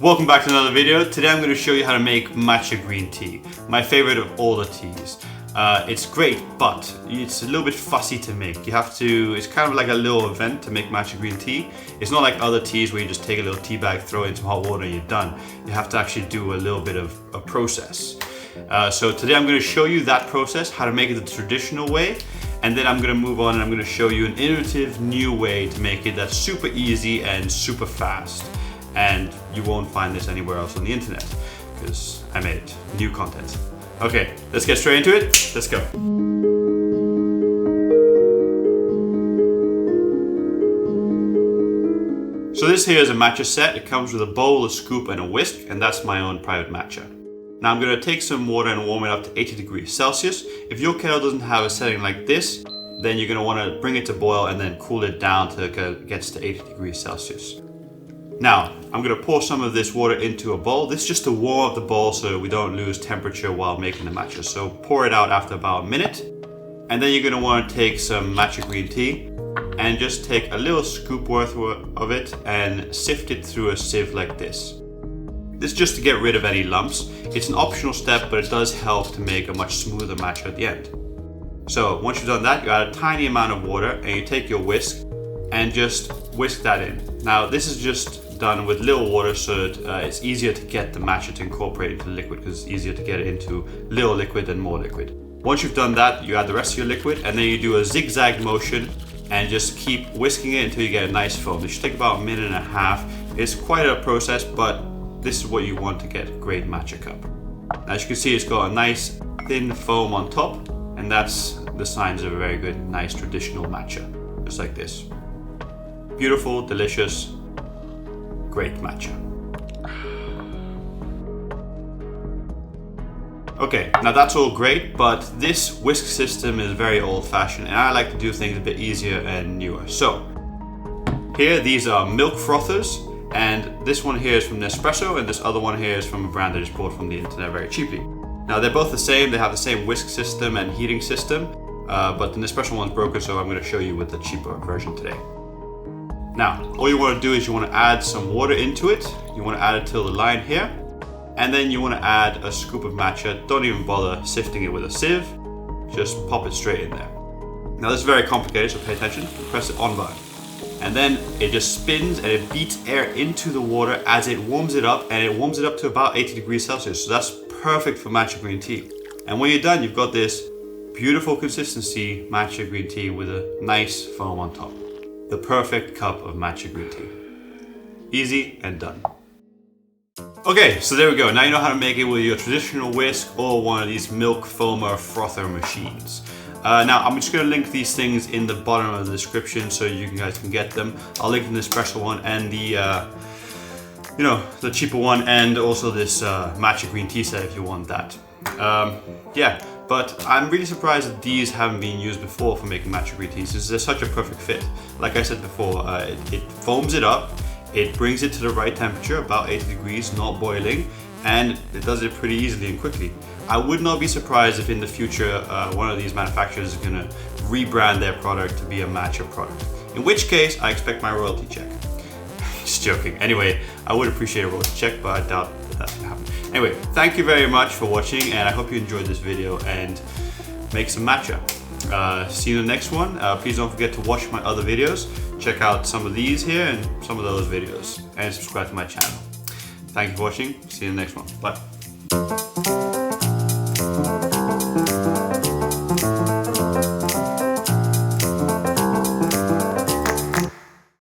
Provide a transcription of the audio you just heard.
Welcome back to another video. Today I'm going to show you how to make matcha green tea. My favorite of all the teas. It's great, but it's a little bit fussy to make. It's kind of like a little event to make matcha green tea. It's not like other teas where you just take a little tea bag, throw it in some hot water and you're done. You have to actually do a little bit of a process. So today I'm going to show you that process, how to make it the traditional way. And then I'm going to move on and I'm going to show you an innovative new way to make it that's super easy and super fast. And you won't find this anywhere else on the internet because I made new content. Okay, let's get straight into it. Let's go. So this here is a matcha set. It comes with a bowl, a scoop and a whisk, and that's my own private matcha. Now I'm going to take some water and warm it up to 80 degrees Celsius. If your kettle doesn't have a setting like this, then you're going to want to bring it to boil and then cool it down till it gets to 80 degrees Celsius. Now, I'm going to pour some of this water into a bowl. This is just to warm up the bowl so we don't lose temperature while making the matcha. So pour it out after about a minute. And then you're going to want to take some matcha green tea and just take a little scoop worth of it and sift it through a sieve like this. This is just to get rid of any lumps. It's an optional step, but it does help to make a much smoother matcha at the end. So once you've done that, you add a tiny amount of water and you take your whisk and just whisk that in. Now this is just done with little water so that it's easier to get the matcha to incorporate into the liquid because it's easier to get it into little liquid than more liquid. Once you've done that, you add the rest of your liquid and then you do a zigzag motion and just keep whisking it until you get a nice foam. This should take about a minute and a half. It's quite a process, but this is what you want to get a great matcha cup. As you can see, it's got a nice thin foam on top, and that's the signs of a very good, nice traditional matcha. Just like this. Beautiful, delicious, great matcha. Okay, now that's all great, but this whisk system is very old-fashioned, and I like to do things a bit easier and newer. So, here, these are milk frothers. And this one here is from Nespresso, and this other one here is from a brand I just bought from the internet very cheaply. Now they're both the same, they have the same whisk system and heating system, but the Nespresso one's broken, so I'm going to show you with the cheaper version today. Now, all you want to do is you want to add some water into it. You want to add it till the line here, and then you want to add a scoop of matcha. Don't even bother sifting it with a sieve, just pop it straight in there. Now this is very complicated, so pay attention. Press the on button. And then it just spins and it beats air into the water as it warms it up, and it warms it up to about 80 degrees Celsius. So that's perfect for matcha green tea. And when you're done, you've got this beautiful consistency matcha green tea with a nice foam on top. The perfect cup of matcha green tea. Easy and done. Okay, so there we go. Now you know how to make it with your traditional whisk or one of these milk foamer frother machines. Now I'm just going to link these things in the bottom of the description so you guys can get them. I'll link the Nespresso one and the cheaper one, and also this matcha green tea set if you want that. Yeah, but I'm really surprised that these haven't been used before for making matcha green teas. They're such a perfect fit. Like I said before, it foams it up, it brings it to the right temperature, about 80 degrees, not boiling, and it does it pretty easily and quickly. I would not be surprised if in the future one of these manufacturers is going to rebrand their product to be a matcha product. In which case, I expect my royalty check. Just joking. Anyway, I would appreciate a royalty check, but I doubt that's going to happen. Anyway, thank you very much for watching, and I hope you enjoyed this video and make some matcha. See you in the next one. Please don't forget to watch my other videos. Check out some of these here and some of those videos, and subscribe to my channel. Thank you for watching. See you in the next one. Bye.